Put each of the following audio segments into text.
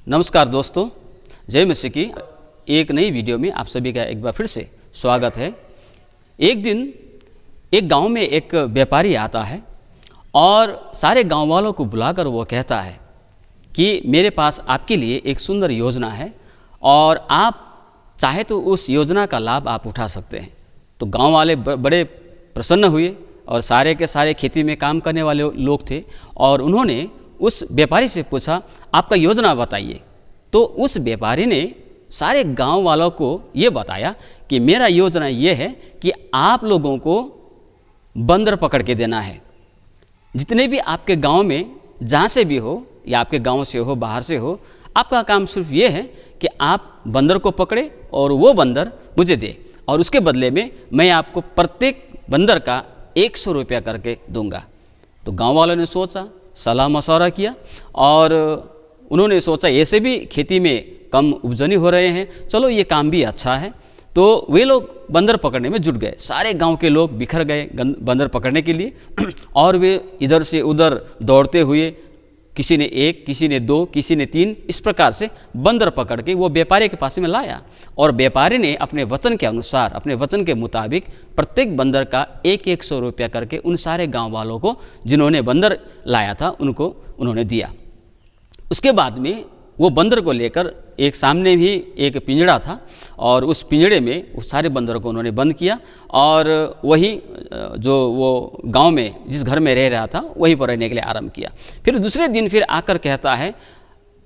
नमस्कार दोस्तों, जय मसीह की एक नई वीडियो में आप सभी का एक बार फिर से स्वागत है। एक दिन एक गांव में एक व्यापारी आता है और सारे गांव वालों को बुलाकर वो कहता है कि मेरे पास आपके लिए एक सुंदर योजना है और आप चाहे तो उस योजना का लाभ आप उठा सकते हैं। तो गांव वाले बड़े प्रसन्न हुए और सारे के सारे खेती में काम करने वाले लोग थे और उन्होंने उस व्यापारी से पूछा, आपका योजना बताइए। तो उस व्यापारी ने सारे गांव वालों को ये बताया कि मेरा योजना ये है कि आप लोगों को बंदर पकड़ के देना है। जितने भी आपके गांव में जहाँ से भी हो या आपके गांव से हो बाहर से हो, आपका काम सिर्फ ये है कि आप बंदर को पकड़े और वो बंदर मुझे दे और उसके बदले में मैं आपको प्रत्येक बंदर का 100 रुपया करके दूंगा। तो गांव वालों ने सोचा, सलाह मशवरा किया और उन्होंने सोचा ऐसे भी खेती में कम उपजनी हो रहे हैं, चलो ये काम भी अच्छा है। तो वे लोग बंदर पकड़ने में जुट गए। सारे गांव के लोग बिखर गए बंदर पकड़ने के लिए और वे इधर से उधर दौड़ते हुए, किसी ने 1, किसी ने 2, किसी ने 3, इस प्रकार से बंदर पकड़ के वो व्यापारी के पास में लाया और व्यापारी ने अपने वचन के अनुसार, अपने वचन के मुताबिक प्रत्येक बंदर का 100 रुपया करके उन सारे गांव वालों को जिन्होंने बंदर लाया था उनको उन्होंने दिया। उसके बाद में वो बंदर को लेकर एक सामने भी एक पिंजड़ा था और उस पिंजड़े में उस सारे बंदर को उन्होंने बंद किया और वही जो वो गांव में जिस घर में रह रहा था वहीं पर रहने के लिए आरंभ किया। फिर दूसरे दिन फिर आकर कहता है,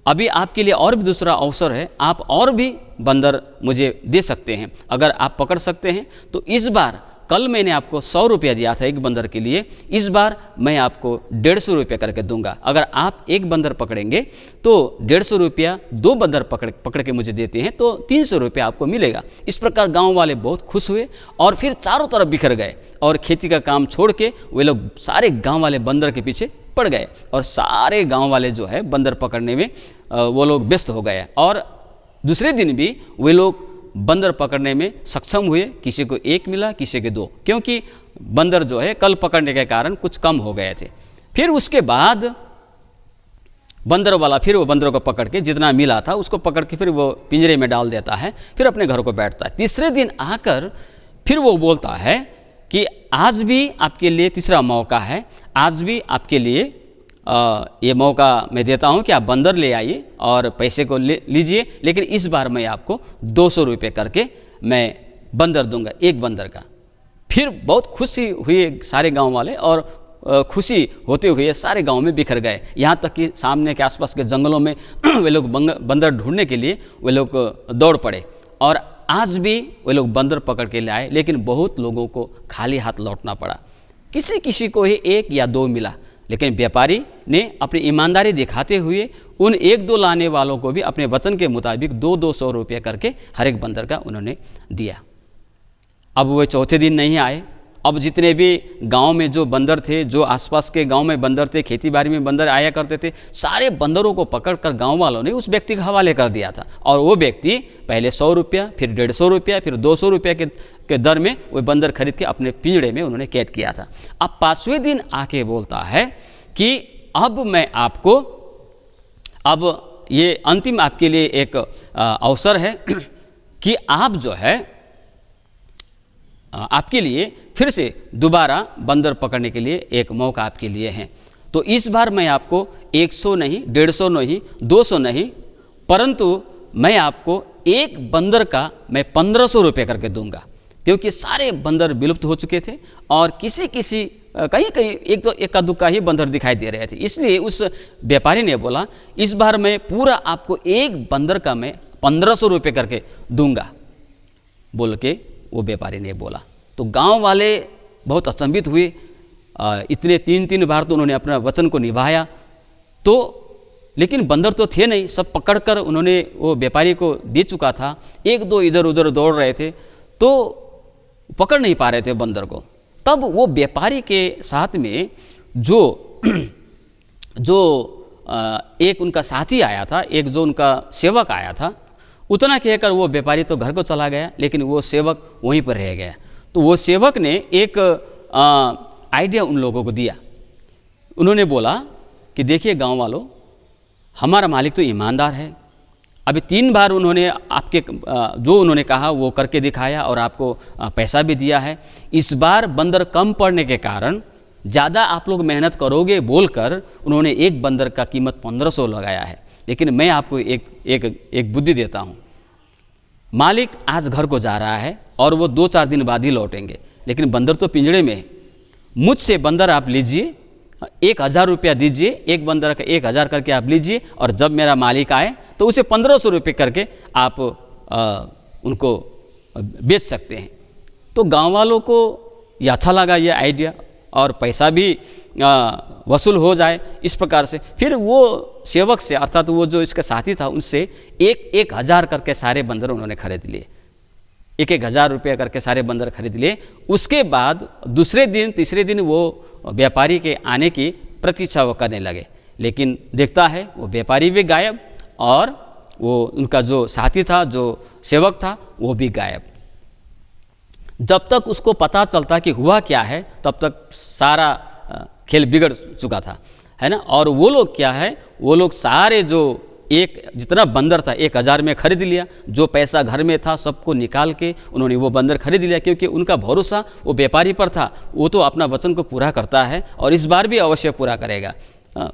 अभी आपके लिए और भी दूसरा अवसर है, आप और भी बंदर मुझे दे सकते हैं। अगर आप पकड़ सकते हैं तो इस बार, कल मैंने आपको 100 रुपया दिया था एक बंदर के लिए, इस बार मैं आपको 150 रुपया करके दूंगा। अगर आप एक बंदर पकड़ेंगे तो 150 रुपया, 2 बंदर पकड़ के मुझे देते हैं तो 300 रुपया आपको मिलेगा। इस प्रकार गांव वाले बहुत खुश हुए और फिर चारों तरफ बिखर गए और खेती का काम छोड़ के वे लोग सारे गाँव वाले बंदर के पीछे पड़ गए और सारे गाँव वाले जो है बंदर पकड़ने में वो लोग व्यस्त हो गए। और दूसरे दिन भी वे लोग बंदर पकड़ने में सक्षम हुए। किसी को 1 मिला, किसी के 2, क्योंकि बंदर जो है कल पकड़ने के कारण कुछ कम हो गए थे। फिर उसके बाद बंदर वाला फिर वो बंदरों को पकड़ के जितना मिला था उसको पकड़ के फिर वो पिंजरे में डाल देता है, फिर अपने घर को बैठता है। तीसरे दिन आकर फिर वो बोलता है कि आज भी आपके लिए तीसरा मौका है, आज भी आपके लिए ये मौका मैं देता हूं कि आप बंदर ले आइए और पैसे को लीजिए, लेकिन इस बार मैं आपको 200 रुपये करके मैं बंदर दूंगा, एक बंदर का। फिर बहुत खुशी हुई सारे गांव वाले और खुशी होते हुए सारे गांव में बिखर गए। यहाँ तक कि सामने के आसपास के जंगलों में वे लोग बंदर ढूंढने के लिए वे लोग दौड़ पड़े और आज भी वे लोग बंदर पकड़ के लाए, लेकिन बहुत लोगों को खाली हाथ लौटना पड़ा। किसी किसी को ही 1 या 2 मिला, लेकिन व्यापारी ने अपनी ईमानदारी दिखाते हुए उन 1-2 लाने वालों को भी अपने वचन के मुताबिक 200 रुपये करके हर एक बंदर का उन्होंने दिया। अब वो चौथे दिन नहीं आए। अब जितने भी गांव में जो बंदर थे, जो आसपास के गांव में बंदर थे, खेती बाड़ी में बंदर आया करते थे, सारे बंदरों को पकड़कर गांव वालों ने उस व्यक्ति के हवाले कर दिया था और वो व्यक्ति पहले 100 रुपया, फिर 150 रुपया, फिर 200 रुपया के दर में वो बंदर खरीद के अपने पिंजड़े में उन्होंने कैद किया था। अब 5वें दिन आके बोलता है कि अब मैं आपको, अब ये अंतिम आपके लिए एक अवसर है कि आप जो है, आपके लिए फिर से दोबारा बंदर पकड़ने के लिए एक मौका आपके लिए है। तो इस बार मैं आपको 100 नहीं, 150 नहीं, 200 नहीं, परंतु मैं आपको एक बंदर का मैं 1500 रुपये करके दूंगा, क्योंकि सारे बंदर विलुप्त हो चुके थे और किसी कहीं एक का दुक्का ही बंदर दिखाई दे रहे थे। इसलिए उस व्यापारी ने बोला, इस बार मैं पूरा आपको एक बंदर का मैं 1500 रुपये करके दूंगा, बोल के वो व्यापारी ने बोला। तो गांव वाले बहुत अचंभित हुए। इतने 3-3 बार तो उन्होंने अपना वचन को निभाया, तो लेकिन बंदर तो थे नहीं, सब पकड़कर उन्होंने वो व्यापारी को दे चुका था। 1-2 इधर उधर दौड़ रहे थे तो पकड़ नहीं पा रहे थे बंदर को। तब वो व्यापारी के साथ में जो एक उनका साथी आया था, एक जो उनका सेवक आया था, उतना कहकर वो व्यापारी तो घर को चला गया, लेकिन वो सेवक वहीं पर रह गया। तो वो सेवक ने एक आइडिया उन लोगों को दिया। उन्होंने बोला कि देखिए गांव वालों, हमारा मालिक तो ईमानदार है, अभी 3 बार उन्होंने आपके जो उन्होंने कहा वो करके दिखाया और आपको पैसा भी दिया है। इस बार बंदर कम पड़ने के कारण ज़्यादा आप लोग मेहनत करोगे बोलकर उन्होंने एक बंदर का कीमत 1500 लगाया है। लेकिन मैं आपको एक बुद्धि देता हूँ। मालिक आज घर को जा रहा है और वो 2-4 दिन बाद ही लौटेंगे, लेकिन बंदर तो पिंजड़े में है। मुझसे बंदर आप लीजिए, 1000 रुपया दीजिए, एक बंदर का 1000 करके आप लीजिए, और जब मेरा मालिक आए तो उसे 1500 रुपये करके आप उनको बेच सकते हैं। तो गांव वालों को ये अच्छा लगा ये आइडिया, और पैसा भी वसूल हो जाए इस प्रकार से। फिर वो सेवक से, अर्थात वो जो इसका साथी था, उनसे 1000 करके सारे बंदर उन्होंने खरीद लिए। 1000 रुपये करके सारे बंदर खरीद लिए। उसके बाद दूसरे दिन तीसरे दिन वो व्यापारी के आने की प्रतीक्षा वो करने लगे, लेकिन देखता है वो व्यापारी भी गायब और वो उनका जो साथी था, जो सेवक था, वो भी गायब। जब तक उसको पता चलता कि हुआ क्या है, तब तक सारा खेल बिगड़ चुका था, है ना। और वो लोग क्या है, वो लोग सारे जो जितना बंदर था 1000 में खरीद लिया। जो पैसा घर में था सबको निकाल के उन्होंने वो बंदर खरीद लिया, क्योंकि उनका भरोसा वो व्यापारी पर था। वो तो अपना वचन को पूरा करता है और इस बार भी अवश्य पूरा करेगा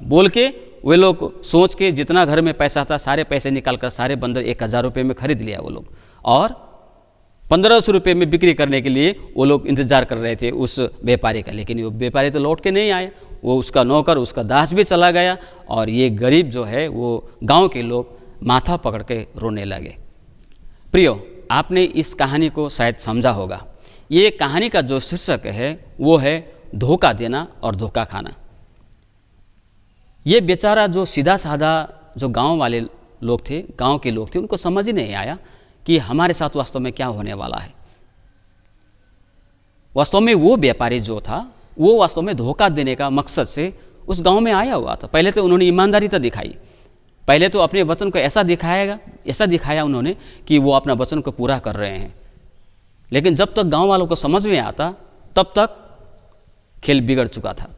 बोल के वे लोग सोच के जितना घर में पैसा था सारे पैसे निकाल कर सारे बंदर 1000 रुपये में खरीद लिया वो लोग, और 1500 रुपये में बिक्री करने के लिए वो लोग इंतज़ार कर रहे थे उस व्यापारी का। लेकिन वो व्यापारी तो लौट के नहीं आया, वो उसका नौकर, उसका दास भी चला गया, और ये गरीब जो है वो गांव के लोग माथा पकड़ के रोने लगे। प्रियो, आपने इस कहानी को शायद समझा होगा। ये कहानी का जो शीर्षक है वो है धोखा देना और धोखा खाना। ये बेचारा जो सीधा साधा जो गांव वाले लोग थे, गांव के लोग थे, उनको समझ ही नहीं आया कि हमारे साथ वास्तव में क्या होने वाला है। वास्तव में वो व्यापारी जो था वो वास्तव में धोखा देने का मकसद से उस गांव में आया हुआ था। पहले तो उन्होंने ईमानदारी तो दिखाई, पहले तो अपने वचन को ऐसा दिखाया उन्होंने कि वो अपना वचन को पूरा कर रहे हैं। लेकिन जब तक गांव वालों को समझ में आता तब तक खेल बिगड़ चुका था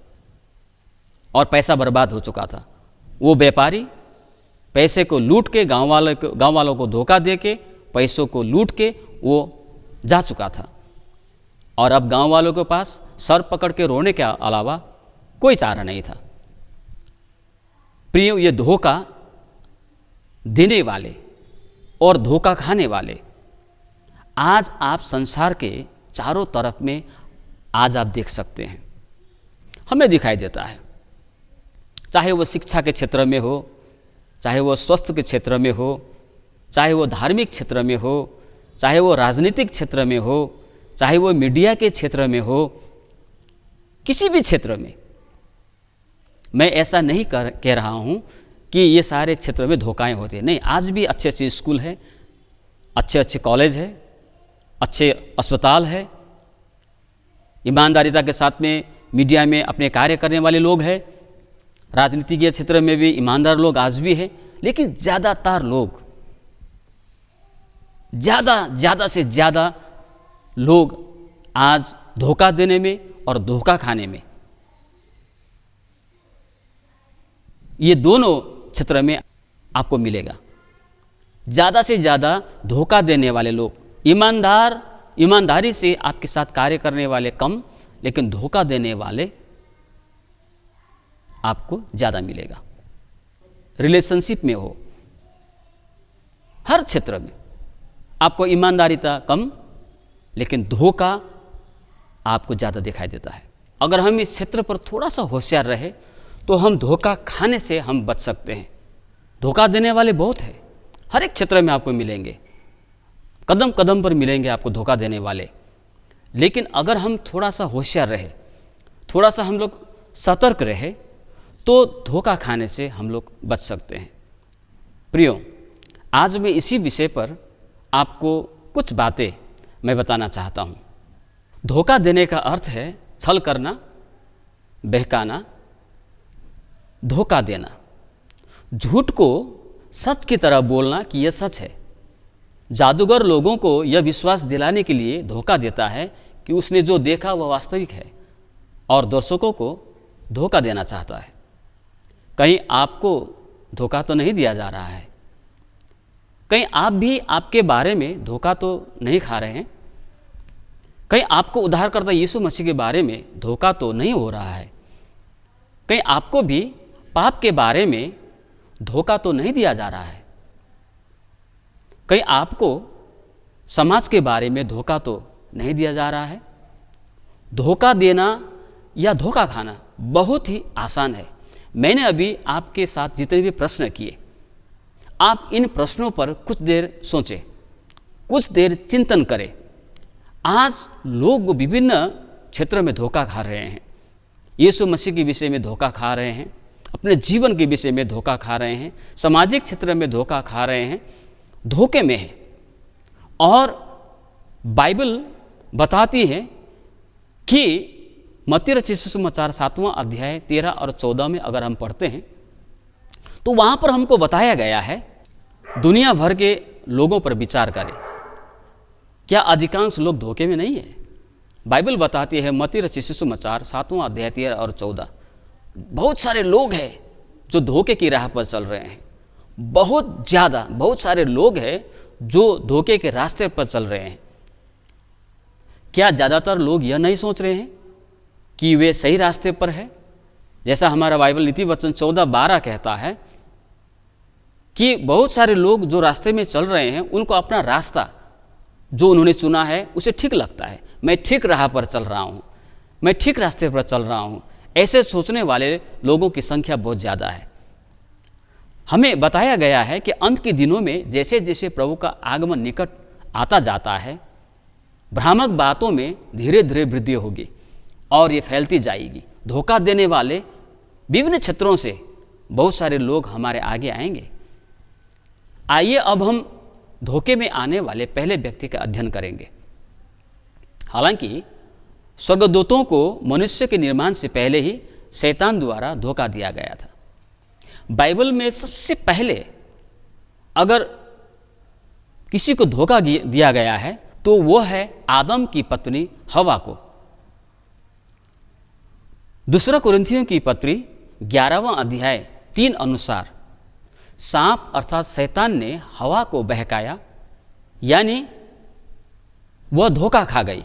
और पैसा बर्बाद हो चुका था। वो व्यापारी पैसे को लूट के गांव वालों को धोखा दे के पैसों को लूट के वो जा चुका था, और अब गांव वालों के पास सर पकड़ के रोने के अलावा कोई चारा नहीं था। प्रिय, ये धोखा देने वाले और धोखा खाने वाले आज आप संसार के चारों तरफ में आज आप देख सकते हैं, हमें दिखाई देता है। चाहे वो शिक्षा के क्षेत्र में हो, चाहे वो स्वास्थ्य के क्षेत्र में हो, चाहे वो धार्मिक क्षेत्र में हो, चाहे वो राजनीतिक क्षेत्र में हो, चाहे वो मीडिया के क्षेत्र में हो, किसी भी क्षेत्र में। मैं ऐसा नहीं कह रहा हूँ कि ये सारे क्षेत्र में धोखाएं होती हैं, नहीं। आज भी अच्छे अच्छे स्कूल है, अच्छे अच्छे कॉलेज है, अच्छे अस्पताल है, ईमानदारिता के साथ में मीडिया में अपने कार्य करने वाले लोग हैं, राजनीति के क्षेत्र में भी ईमानदार लोग आज भी हैं। लेकिन ज़्यादातर लोग, ज़्यादा से ज़्यादा लोग आज धोखा देने में और धोखा खाने में, ये दोनों क्षेत्र में आपको मिलेगा। ज़्यादा से ज़्यादा धोखा देने वाले लोग, ईमानदारी से आपके साथ कार्य करने वाले कम, लेकिन धोखा देने वाले आपको ज़्यादा मिलेगा। रिलेशनशिप में हो, हर क्षेत्र में आपको ईमानदारिता कम, लेकिन धोखा आपको ज़्यादा दिखाई देता है। अगर हम इस क्षेत्र पर थोड़ा सा होशियार रहे तो हम धोखा खाने से हम बच सकते हैं। धोखा देने वाले बहुत हैं, हर एक क्षेत्र में आपको मिलेंगे, कदम कदम पर मिलेंगे आपको धोखा देने वाले। लेकिन अगर हम थोड़ा सा होशियार रहे, थोड़ा सा हम लोग सतर्क रहे, तो धोखा खाने से हम लोग बच सकते हैं। प्रियो, आज मैं इसी विषय पर आपको कुछ बातें मैं बताना चाहता हूँ। धोखा देने का अर्थ है छल करना, बहकाना, धोखा देना, झूठ को सच की तरह बोलना कि यह सच है। जादूगर लोगों को यह विश्वास दिलाने के लिए धोखा देता है कि उसने जो देखा वह वास्तविक है, और दर्शकों को धोखा देना चाहता है। कहीं आपको धोखा तो नहीं दिया जा रहा है, कहीं आप भी आपके बारे में धोखा तो नहीं खा रहे हैं? कहीं आपको उद्धारकर्ता यीशु मसीह के बारे में धोखा तो नहीं हो रहा है? कहीं आपको भी पाप के बारे में धोखा तो नहीं दिया जा रहा है? कहीं आपको समाज के बारे में धोखा तो नहीं दिया जा रहा है? धोखा देना या धोखा खाना बहुत ही आसान है। मैंने अभी आपके साथ जितने भी प्रश्न किए, आप इन प्रश्नों पर कुछ देर सोचें, कुछ देर चिंतन करें। आज लोग विभिन्न क्षेत्रों में धोखा खा रहे हैं। यीशु मसीह के विषय में धोखा खा रहे हैं, अपने जीवन के विषय में धोखा खा रहे हैं, सामाजिक क्षेत्र में धोखा खा रहे हैं, धोखे में हैं। और बाइबल बताती है कि मत्ती रचित सुसमाचार 7वां अध्याय 13 और 14 में अगर हम पढ़ते हैं तो वहाँ पर हमको बताया गया है, दुनिया भर के लोगों पर विचार करें, क्या अधिकांश लोग धोखे में नहीं है? बाइबल बताती है मत्ती रचित सुसमाचार 7वां अध्याय 13 और 14, बहुत सारे लोग हैं जो धोखे की राह पर चल रहे हैं। बहुत ज़्यादा, बहुत सारे लोग हैं जो धोखे के रास्ते पर चल रहे हैं। क्या ज़्यादातर लोग यह नहीं सोच रहे हैं कि वे सही रास्ते पर है? जैसा हमारा बाइबल नीति वचन 14:12 कहता है कि बहुत सारे लोग जो रास्ते में चल रहे हैं उनको अपना रास्ता जो उन्होंने चुना है उसे ठीक लगता है। मैं ठीक राह पर चल रहा हूँ, मैं ठीक रास्ते पर चल रहा हूँ। ऐसे सोचने वाले लोगों की संख्या बहुत ज़्यादा है। हमें बताया गया है कि अंत के दिनों में जैसे जैसे प्रभु का आगमन निकट आता जाता है, भ्रामक बातों में धीरे धीरे वृद्धि होगी और ये फैलती जाएगी। धोखा देने वाले विभिन्न क्षेत्रों से बहुत सारे लोग हमारे आगे आएंगे। आइए अब हम धोखे में आने वाले पहले व्यक्ति का अध्ययन करेंगे। हालांकि स्वर्गदूतों को मनुष्य के निर्माण से पहले ही शैतान द्वारा धोखा दिया गया था। बाइबल में सबसे पहले अगर किसी को धोखा दिया गया है तो वो है आदम की पत्नी हवा को। दूसरा कुरिन्थियों की पत्री 11वां अध्याय 3 अनुसार सांप अर्थात शैतान ने हवा को बहकाया, यानी वह धोखा खा गई।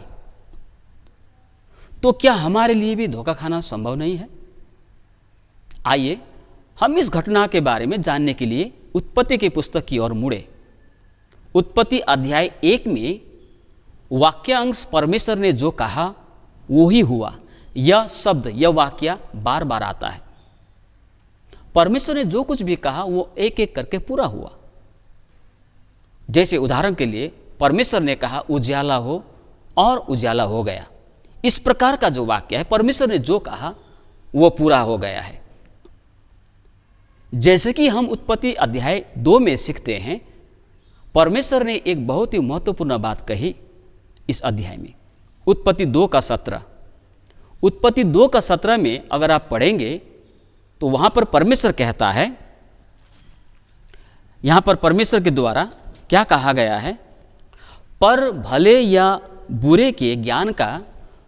तो क्या हमारे लिए भी धोखा खाना संभव नहीं है? आइए हम इस घटना के बारे में जानने के लिए उत्पत्ति की पुस्तक की ओर मुड़े। उत्पत्ति अध्याय 1 में वाक्यांश परमेश्वर ने जो कहा वो ही हुआ। यह शब्द, यह वाक्य बार बार आता है। परमेश्वर ने जो कुछ भी कहा वो एक एक करके पूरा हुआ। जैसे उदाहरण के लिए परमेश्वर ने कहा उजाला हो और उजाला हो गया। इस प्रकार का जो वाक्य है, परमेश्वर ने जो कहा वो पूरा हो गया है। जैसे कि हम उत्पत्ति अध्याय 2 में सीखते हैं, परमेश्वर ने एक बहुत ही महत्वपूर्ण बात कही इस अध्याय में। उत्पत्ति 2:17, उत्पत्ति 2:17 में अगर आप पढ़ेंगे तो वहां पर परमेश्वर कहता है, यहां पर परमेश्वर के द्वारा क्या कहा गया है, पर भले या बुरे के ज्ञान का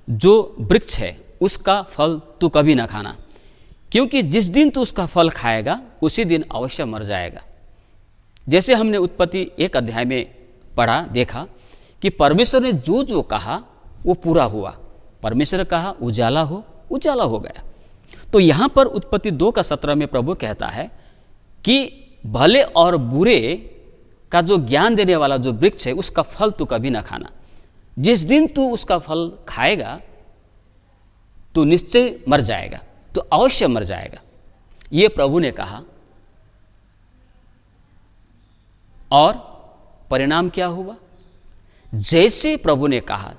जो वृक्ष है उसका फल तू कभी ना खाना, क्योंकि जिस दिन तू उसका फल खाएगा उसी दिन अवश्य मर जाएगा। जैसे हमने उत्पत्ति 1 अध्याय में पढ़ा, देखा कि परमेश्वर ने जो जो कहा वो पूरा हुआ। परमेश्वर कहा उजाला हो, उजाला हो गया। तो यहाँ पर उत्पत्ति 2:17 में प्रभु कहता है कि भले और बुरे का जो ज्ञान देने वाला जो वृक्ष है उसका फल तू कभी ना खाना। जिस दिन तू उसका फल खाएगा तो निश्चय मर जाएगा, तो अवश्य मर जाएगा, ये प्रभु ने कहा। और परिणाम क्या हुआ? जैसे प्रभु ने कहा,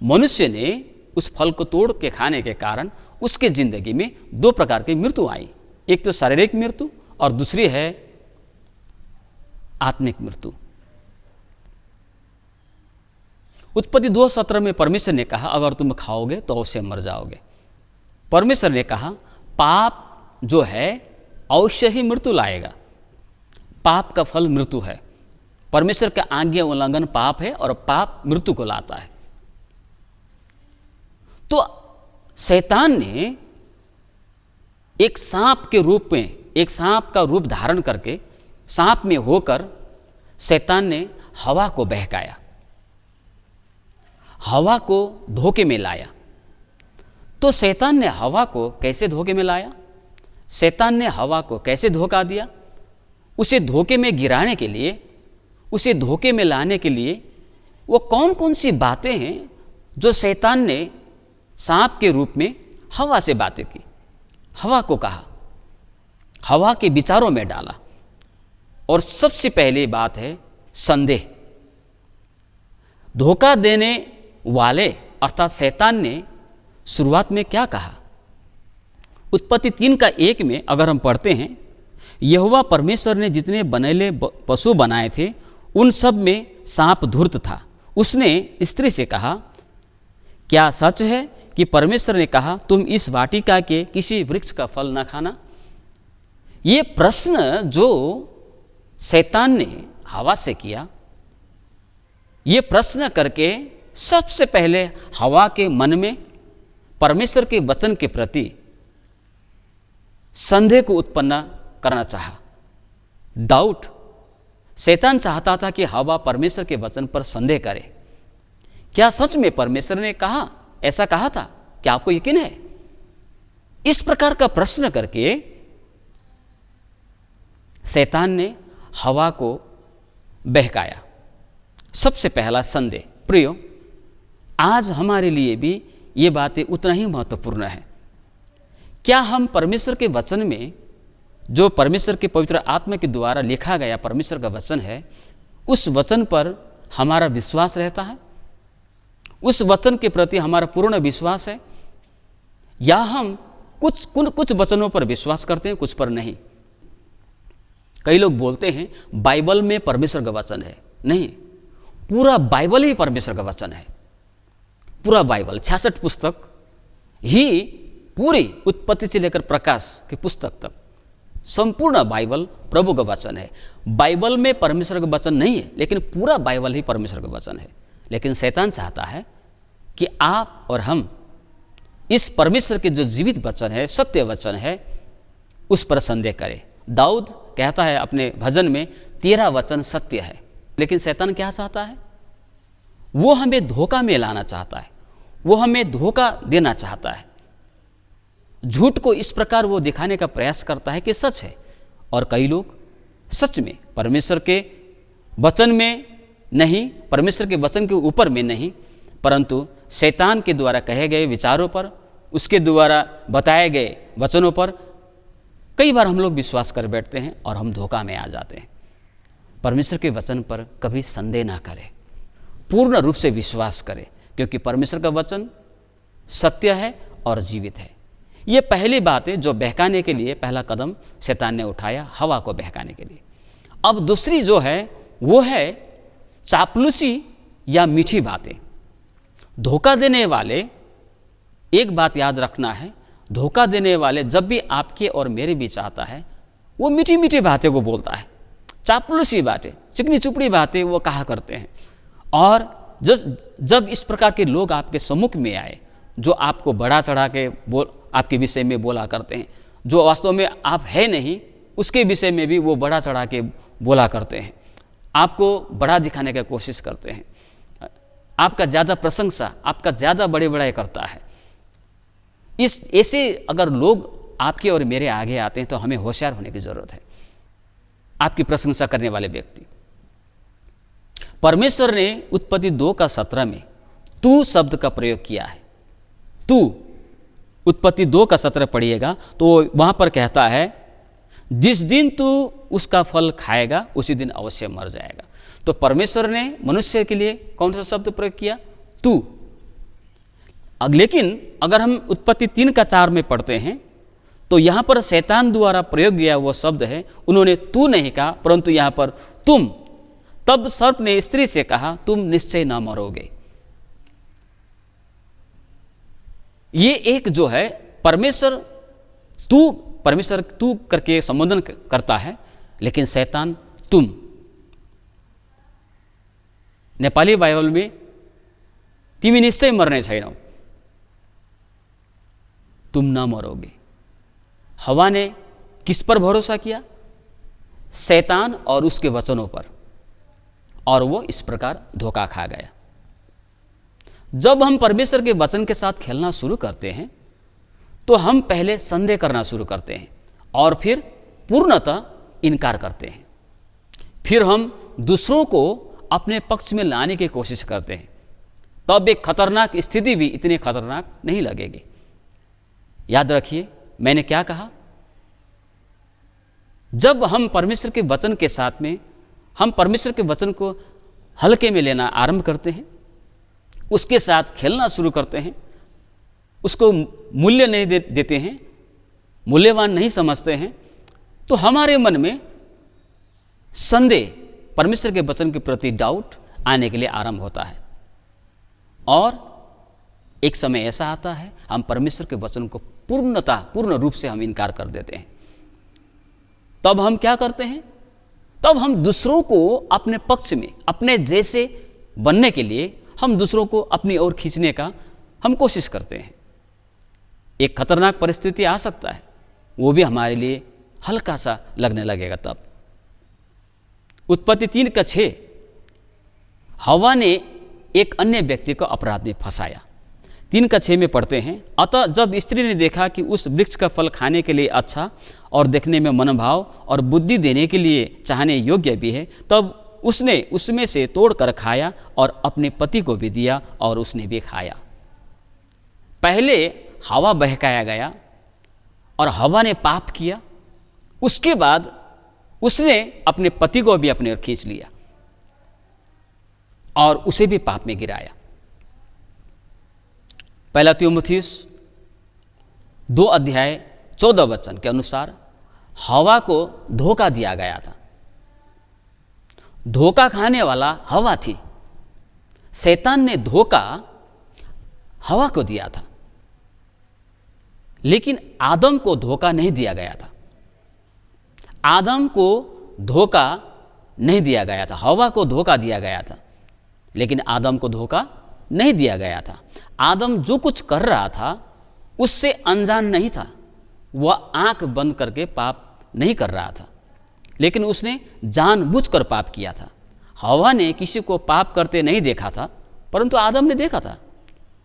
मनुष्य ने उस फल को तोड़ के खाने के कारण उसके जिंदगी में 2 प्रकार की मृत्यु आई। एक तो शारीरिक मृत्यु और दूसरी है आत्मिक मृत्यु। उत्पत्ति 2:17 में परमेश्वर ने कहा अगर तुम खाओगे तो अवश्य मर जाओगे। परमेश्वर ने कहा पाप जो है अवश्य ही मृत्यु लाएगा। पाप का फल मृत्यु है। परमेश्वर का आज्ञा उल्लंघन पाप है और पाप मृत्यु को लाता है। तो शैतान ने एक सांप के रूप में, एक सांप का रूप धारण करके सांप में होकर शैतान ने हवा को बहकाया, हवा को धोखे में लाया। तो शैतान ने हवा को कैसे धोखे में लाया? शैतान ने हवा को कैसे धोखा दिया? उसे धोखे में गिराने के लिए, उसे धोखे में लाने के लिए वो कौन कौन सी बातें हैं जो शैतान ने सांप के रूप में हवा से बातें की, हवा को कहा, हवा के विचारों में डाला। और सबसे पहली बात है संदेह। धोखा देने वाले अर्थात शैतान ने शुरुआत में क्या कहा? उत्पत्ति 3:1 में अगर हम पढ़ते हैं, यहोवा परमेश्वर ने जितने बनेले पशु बनाए थे उन सब में सांप धूर्त था। उसने स्त्री से कहा, क्या सच है कि परमेश्वर ने कहा तुम इस वाटिका के किसी वृक्ष का फल न खाना? ये प्रश्न जो शैतान ने हवा से किया, ये प्रश्न करके सबसे पहले हवा के मन में परमेश्वर के वचन के प्रति संदेह को उत्पन्न करना चाहा, डाउट। शैतान चाहता था कि हवा परमेश्वर के वचन पर संदेह करे। क्या सच में परमेश्वर ने कहा, ऐसा कहा था? क्या आपको यकीन है? इस प्रकार का प्रश्न करके शैतान ने हवा को बहकाया। सबसे पहला संदेह। प्रियो, आज हमारे लिए भी ये बातें उतना ही महत्वपूर्ण है। क्या हम परमेश्वर के वचन में, जो परमेश्वर के पवित्र आत्मा के द्वारा लिखा गया परमेश्वर का वचन है, उस वचन पर हमारा विश्वास रहता है? उस वचन के प्रति हमारा पूर्ण विश्वास है? या हम कुछ वचनों पर विश्वास करते हैं, कुछ पर नहीं? कई लोग बोलते हैं बाइबल में परमेश्वर का वचन है। नहीं, पूरा बाइबल ही परमेश्वर का वचन है। पूरा बाइबल 66 पुस्तक ही, पूरी उत्पत्ति से लेकर प्रकाश की पुस्तक तक संपूर्ण बाइबल प्रभु का वचन है। बाइबल में परमेश्वर का वचन नहीं है, लेकिन पूरा बाइबल ही परमेश्वर का वचन है। लेकिन शैतान चाहता है कि आप और हम इस परमेश्वर के जो जीवित वचन है, सत्य वचन है, उस पर संदेह करें। दाऊद कहता है अपने भजन में, तेरा वचन सत्य है। लेकिन शैतान क्या चाहता है? वो हमें धोखा में लाना चाहता है, वो हमें धोखा देना चाहता है। झूठ को इस प्रकार वो दिखाने का प्रयास करता है कि सच है, और कई लोग सच में परमेश्वर के वचन में नहीं, परमेश्वर के वचन के ऊपर में नहीं, परंतु शैतान के द्वारा कहे गए विचारों पर, उसके द्वारा बताए गए वचनों पर कई बार हम लोग विश्वास कर बैठते हैं और हम धोखा में आ जाते हैं। परमेश्वर के वचन पर कभी संदेह ना करें, पूर्ण रूप से विश्वास करें, क्योंकि परमेश्वर का वचन सत्य है और जीवित है। ये पहली बात है जो बहकाने के लिए पहला कदम शैतान ने उठाया, हवा को बहकाने के लिए। अब दूसरी जो है वो है चापलूसी या मीठी बातें। धोखा देने वाले, एक बात याद रखना है, धोखा देने वाले जब भी आपके और मेरे बीच आता है, वो मीठी मीठी बातें को बोलता है। चापलूसी बातें, चिकनी चुपड़ी बातें वो कहा करते हैं। और जब इस प्रकार के लोग आपके सम्मुख में आए, जो आपको बढ़ा चढ़ा के आपके विषय में बोला करते हैं, जो वास्तव में आप है नहीं, उसके विषय में भी वो बढ़ा चढ़ा के बोला करते हैं, आपको बड़ा दिखाने की कोशिश करते हैं, आपका ज़्यादा प्रशंसा, आपका ज़्यादा बड़े बड़ाई करता है। ऐसे अगर लोग आपके और मेरे आगे आते हैं तो हमें होशियार होने की ज़रूरत है। आपकी प्रशंसा करने वाले व्यक्ति, परमेश्वर ने उत्पत्ति 2:17 में तू शब्द का प्रयोग किया है। तू, उत्पत्ति 2:17 पढ़िएगा तो वहाँ पर कहता है, जिस दिन तू उसका फल खाएगा उसी दिन अवश्य मर जाएगा। तो परमेश्वर ने मनुष्य के लिए कौन सा शब्द प्रयोग किया? तू। लेकिन अगर हम उत्पत्ति 3:4 में पढ़ते हैं तो यहाँ पर शैतान द्वारा प्रयोग किया वो शब्द है, उन्होंने तू नहीं कहा, परंतु यहाँ पर तुम। तब सर्प ने स्त्री से कहा, तुम निश्चय न मरोगे। ये एक जो है परमेश्वर तू करके संबोधन करता है, लेकिन शैतान तुम। नेपाली बाइबल में तिमी निश्चय मर्ने छैनौ, तुम ना मरोगे। हवा ने किस पर भरोसा किया? शैतान और उसके वचनों पर, और वो इस प्रकार धोखा खा गया। जब हम परमेश्वर के वचन के साथ खेलना शुरू करते हैं तो हम पहले संदेह करना शुरू करते हैं और फिर पूर्णतः इनकार करते हैं। फिर हम दूसरों को अपने पक्ष में लाने की कोशिश करते हैं। तब एक खतरनाक स्थिति भी इतनी खतरनाक नहीं लगेगी। याद रखिए मैंने क्या कहा। जब हम परमेश्वर के वचन के साथ में हम परमेश्वर के वचन को हल्के में लेना आरंभ करते हैं, उसके साथ खेलना शुरू करते हैं, उसको मूल्य नहीं देते हैं, मूल्यवान नहीं समझते हैं, तो हमारे मन में संदेह, परमेश्वर के वचन के प्रति डाउट आने के लिए आरंभ होता है। और एक समय ऐसा आता है हम परमेश्वर के वचन को पूर्ण रूप से हम इनकार कर देते हैं। तब हम क्या करते हैं? तब हम दूसरों को अपने पक्ष में, अपने जैसे बनने के लिए हम दूसरों को अपनी ओर खींचने का हम कोशिश करते हैं। एक खतरनाक परिस्थिति आ सकता है, वो भी हमारे लिए हल्का सा लगने लगेगा। तब उत्पत्ति 3:6 हवा ने एक अन्य व्यक्ति को अपराध में फंसाया। 3:6 में पढ़ते हैं, अतः जब स्त्री ने देखा कि उस वृक्ष का फल खाने के लिए अच्छा और देखने में मनभाव और बुद्धि देने के लिए चाहने योग्य भी है, तब उसने उसमें से तोड़कर खाया और अपने पति को भी दिया और उसने भी खाया। पहले हवा बहकाया गया और हवा ने पाप किया, उसके बाद उसने अपने पति को भी अपने ओर खींच लिया और उसे भी पाप में गिराया। पहला तीमुथियुस 2:14 के अनुसार हवा को धोखा दिया गया था। धोखा खाने वाला हवा थी। शैतान ने धोखा हवा को दिया था, लेकिन आदम को धोखा नहीं दिया गया था। आदम को धोखा नहीं दिया गया था, हवा को धोखा दिया गया था, लेकिन आदम को धोखा नहीं दिया गया था। आदम जो कुछ कर रहा था उससे अनजान नहीं था। वह आंख बंद करके पाप नहीं कर रहा था, लेकिन उसने जानबूझकर पाप किया था। हवा ने किसी को पाप करते नहीं देखा था, परंतु आदम ने देखा था।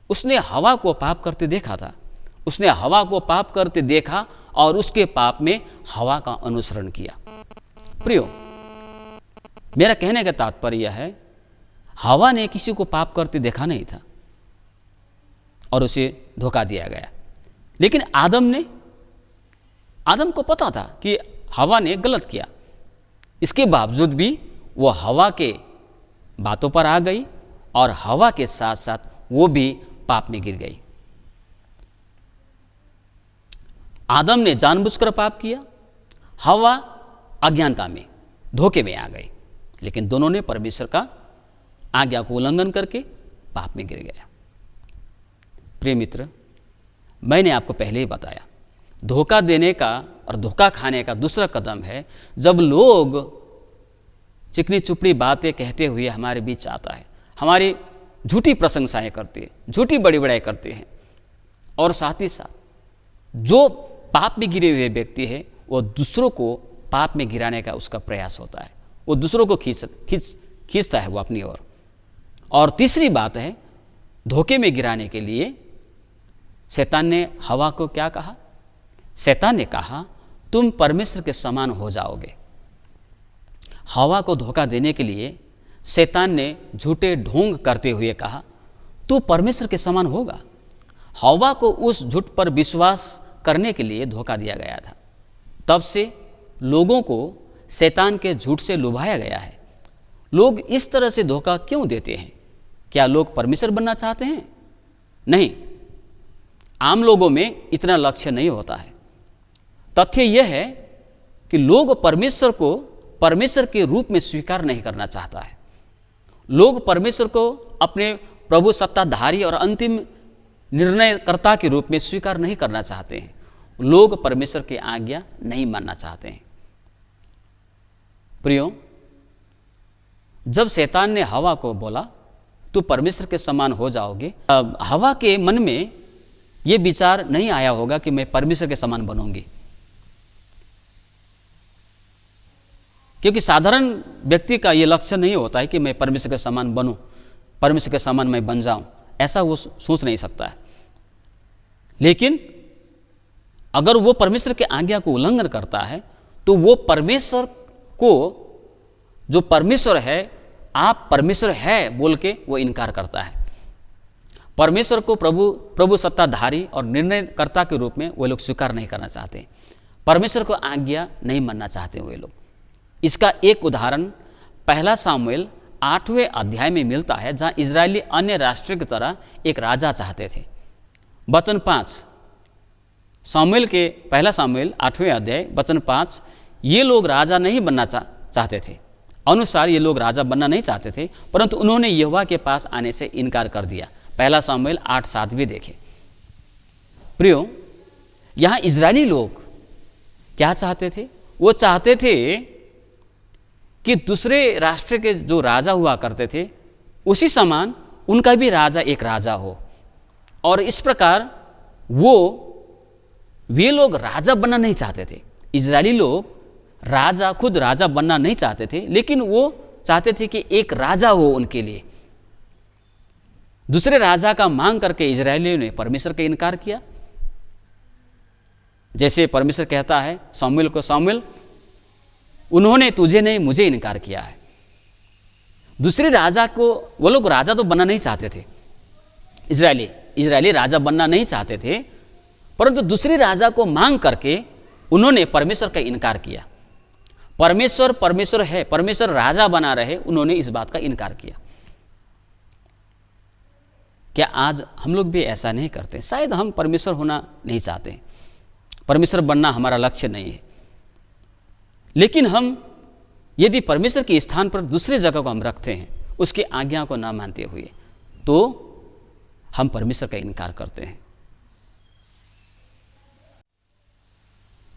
उसने हवा को पाप करते देखा था। उसने हवा को पाप करते देखा और उसके पाप में हवा का अनुसरण किया। प्रियो, मेरा कहने का तात्पर्य यह है, हवा ने किसी को पाप करते देखा नहीं था और उसे धोखा दिया गया, लेकिन आदम को पता था कि हवा ने गलत किया। इसके बावजूद भी वो हवा के बातों पर आ गई और हवा के साथ साथ वो भी पाप में गिर गई। आदम ने जानबूझकर पाप किया, हवा अज्ञानता में, धोखे में आ गई, लेकिन दोनों ने परमेश्वर का आज्ञा को उल्लंघन करके पाप में गिर गया। प्रिय मित्र, मैंने आपको पहले ही बताया, धोखा देने का और धोखा खाने का दूसरा कदम है जब लोग चिकनी चुपड़ी बातें कहते हुए हमारे बीच आता है, हमारी झूठी प्रशंसाएं करते हैं, झूठी बड़ी बड़ाई करते हैं, और साथ ही साथ जो पाप में गिरे हुए व्यक्ति है वो दूसरों को पाप में गिराने का उसका प्रयास होता है। वो दूसरों को खींचता है वो अपनी ओर। और तीसरी बात है, धोखे में गिराने के लिए शैतान ने हवा को क्या कहा? शैतान ने कहा तुम परमेश्वर के समान हो जाओगे। हवा को धोखा देने के लिए शैतान ने झूठे ढोंग करते हुए कहा तू परमेश्वर के समान होगा। हवा को उस झूठ पर विश्वास करने के लिए धोखा दिया गया था। तब से लोगों को शैतान के झूठ से लुभाया गया है। लोग इस तरह से धोखा क्यों देते हैं? क्या लोग परमेश्वर बनना चाहते हैं? नहीं, आम लोगों में इतना लक्ष्य नहीं होता है। तथ्य यह है कि लोग परमेश्वर को परमेश्वर के रूप में स्वीकार नहीं करना चाहता है। लोग परमेश्वर को अपने प्रभु सत्ताधारी और अंतिम निर्णयकर्ता के रूप में स्वीकार नहीं करना चाहते हैं। लोग परमेश्वर की आज्ञा नहीं मानना चाहते हैं। प्रियो, जब शैतान ने हवा को बोला तू परमेश्वर के समान हो जाओगे, अब हवा के मन में यह विचार नहीं आया होगा कि मैं परमेश्वर के समान बनूंगी। क्योंकि साधारण व्यक्ति का ये लक्ष्य नहीं होता है कि मैं परमेश्वर के समान बनूं, परमेश्वर के समान मैं बन जाऊं, ऐसा वो सोच नहीं सकता है। लेकिन अगर वो परमेश्वर की आज्ञा को उल्लंघन करता है तो वो परमेश्वर को, जो परमेश्वर है, आप परमेश्वर है बोल के वो इनकार करता है। परमेश्वर को प्रभु सत्ताधारी और निर्णयकर्ता के रूप में वो लोग स्वीकार नहीं करना चाहते, परमेश्वर को आज्ञा नहीं मानना चाहते वे लोग। इसका एक उदाहरण पहला सामुएल 8वें अध्याय में मिलता है, जहाँ इजरायली अन्य राष्ट्र की तरह एक राजा चाहते थे। वचन 5, सामुएल के पहला सामुएल 8वें अध्याय वचन 5, ये लोग राजा नहीं बनना चाहते थे, अनुसार ये लोग राजा बनना नहीं चाहते थे, परंतु उन्होंने यहोवा के पास आने से इनकार कर दिया। पहला सामुएल 8:7 भी देखें। प्रियो, यहाँ इजरायली लोग क्या चाहते थे? वो चाहते थे कि दूसरे राष्ट्र के जो राजा हुआ करते थे उसी समान उनका भी राजा एक राजा हो, और इस प्रकार वे लोग राजा बनना नहीं चाहते थे। इजरायली लोग खुद राजा बनना नहीं चाहते थे, लेकिन वो चाहते थे कि एक राजा हो उनके लिए। दूसरे राजा का मांग करके इजरायलियों ने परमेश्वर का इनकार किया। जैसे परमेश्वर कहता है सामुएल को, सामुएल उन्होंने तुझे नहीं मुझे इनकार किया है। दूसरे राजा को वो लोग राजा तो बनना नहीं चाहते थे, इजरायली राजा बनना नहीं चाहते थे, परंतु दूसरे राजा को मांग करके उन्होंने परमेश्वर का इनकार किया। परमेश्वर है, परमेश्वर राजा बना रहे, उन्होंने इस बात का इनकार किया। क्या आज हम लोग भी ऐसा नहीं करते? शायद हम परमेश्वर होना नहीं चाहते, परमेश्वर बनना हमारा लक्ष्य नहीं है, लेकिन हम यदि परमेश्वर के स्थान पर दूसरे जगह को हम रखते हैं, उसकी आज्ञा को ना मानते हुए, तो हम परमेश्वर का इनकार करते हैं।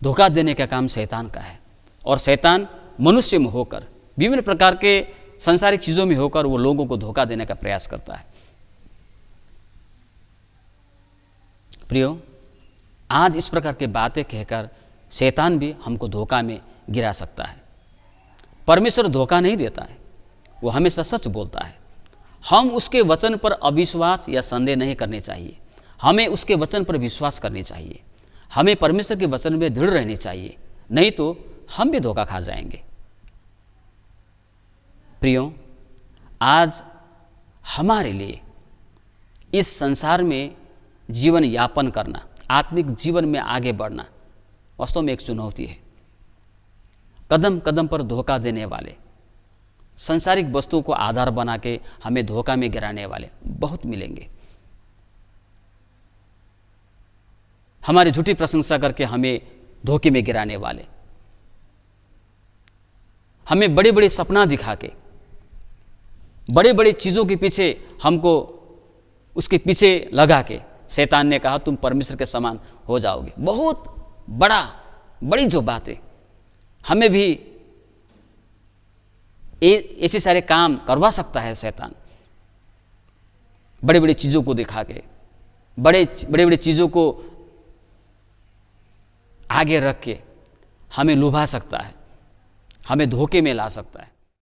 धोखा देने का काम शैतान का है, और शैतान मनुष्य में होकर, विभिन्न प्रकार के सांसारिक चीज़ों में होकर वो लोगों को धोखा देने का प्रयास करता है। प्रियो, आज इस प्रकार की बातें कहकर शैतान भी हमको धोखा में गिरा सकता है। परमेश्वर धोखा नहीं देता है, वो हमेशा सच बोलता है। हम उसके वचन पर अविश्वास या संदेह नहीं करने चाहिए, हमें उसके वचन पर विश्वास करनी चाहिए, हमें परमेश्वर के वचन में दृढ़ रहनी चाहिए, नहीं तो हम भी धोखा खा जाएंगे। प्रियो, आज हमारे लिए इस संसार में जीवन यापन करना, आत्मिक जीवन में आगे बढ़ना वास्तव में एक चुनौती है। कदम कदम पर धोखा देने वाले, सांसारिक वस्तुओं को आधार बना के हमें धोखा में गिराने वाले बहुत मिलेंगे। हमारी झूठी प्रशंसा करके हमें धोखे में गिराने वाले, हमें बड़े बड़े सपना दिखा के, बड़े बड़े चीज़ों के पीछे हमको उसके पीछे लगा के शैतान ने कहा तुम परमेश्वर के समान हो जाओगे। बहुत बड़ी जो बातें, हमें भी ऐसे सारे काम करवा सकता है शैतान, बड़े बड़े चीज़ों को दिखा के, बड़े चीज़ों को आगे रख के हमें लुभा सकता है, हमें धोखे में ला सकता है।